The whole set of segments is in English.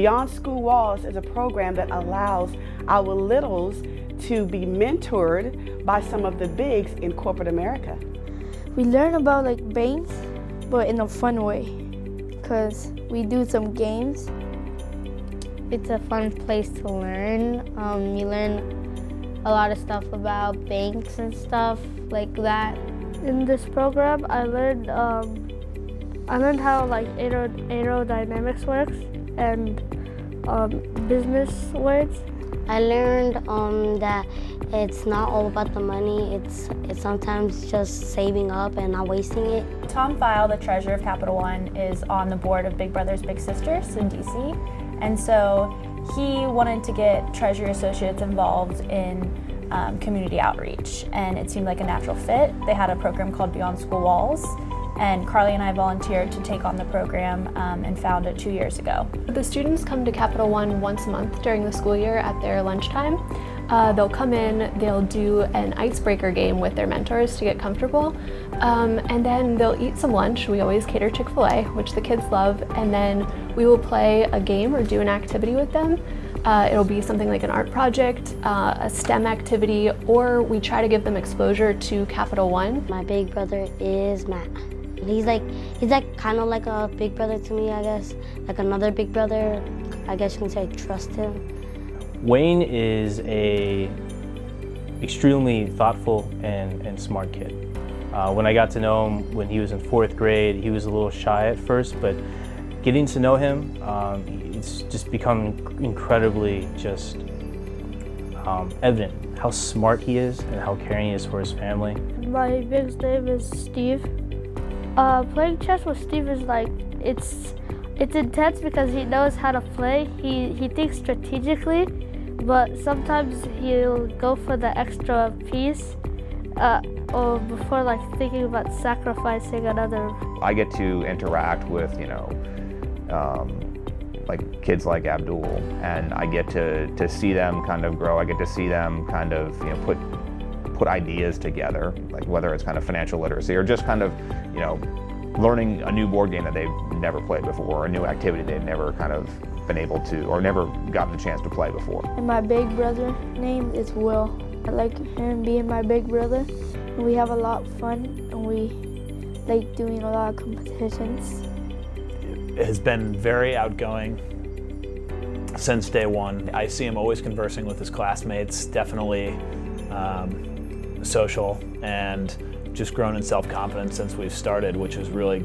Beyond School Walls is a program that allows our littles to be mentored by some of the bigs in corporate America. We learn about like banks, but in a fun way, because we do some games. It's a fun place to learn. You learn a lot of stuff about banks and stuff like that. In this program, I learned how like aerodynamics works and business words. I learned that it's not all about the money. It's sometimes just saving up and not wasting it. Tom File, the treasurer of Capital One, is on the board of Big Brothers Big Sisters in DC, and so he wanted to get Treasury Associates involved in community outreach, and it seemed like a natural fit. They had a program called Beyond School Walls, and Carly and I volunteered to take on the program and found it 2 years ago. The students come to Capital One once a month during the school year at their lunchtime. They'll come in, they'll do an icebreaker game with their mentors to get comfortable, and then they'll eat some lunch. We always cater Chick-fil-A, which the kids love, and then we will play a game or do an activity with them. It'll be something like an art project, a STEM activity, or we try to give them exposure to Capital One. My big brother is Matt. He's like kind of like a big brother to me, I guess. Like another big brother. I guess you can say I trust him. Wayne is a extremely thoughtful and smart kid. When I got to know him when he was in 4th grade, he was a little shy at first, but getting to know him, it's just become incredibly just evident how smart he is and how caring he is for his family. My big's name is Steve. Playing chess with Steve is like, it's intense because he knows how to play. He thinks strategically, but sometimes he'll go for the extra piece or before like thinking about sacrificing another. I get to interact with, like kids like Abdul, and I get to see them kind of grow. I get to see them kind of, put ideas together, like whether it's kind of financial literacy or just kind of, learning a new board game that they've never played before, or a new activity they've never kind of been able to, or never gotten the chance to play before. And my big brother name is Will. I like him being my big brother. And we have a lot of fun, and we like doing a lot of competitions. It has been very outgoing since day one. I see him always conversing with his classmates, definitely social, and just grown in self-confidence since we've started, which is really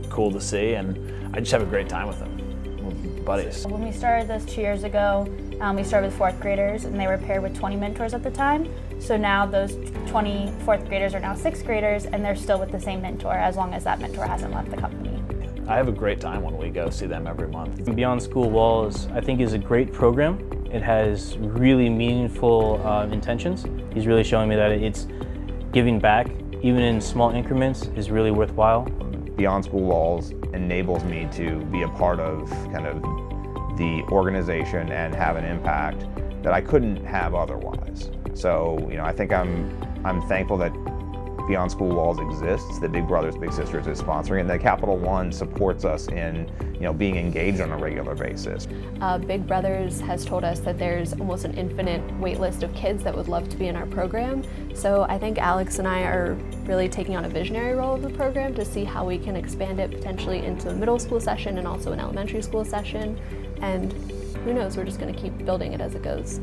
cool to see, and I just have a great time with him. We're buddies. When we started this 2 years ago, we started with 4th graders, and they were paired with 20 mentors at the time. So now those 20 4th graders are now 6th graders, and they're still with the same mentor as long as that mentor hasn't left the company. I have a great time when we go see them every month. Beyond School Walls, I think, is a great program. It has really meaningful intentions. He's really showing me that it's giving back, even in small increments, is really worthwhile. Beyond School Walls enables me to be a part of kind of the organization and have an impact that I couldn't have otherwise. So, I think I'm thankful that Beyond School Walls exists, that Big Brothers Big Sisters is sponsoring, and that Capital One supports us in being engaged on a regular basis. Big Brothers has told us that there's almost an infinite wait list of kids that would love to be in our program. So I think Alex and I are really taking on a visionary role of the program to see how we can expand it potentially into a middle school session and also an elementary school session. And who knows, we're just going to keep building it as it goes.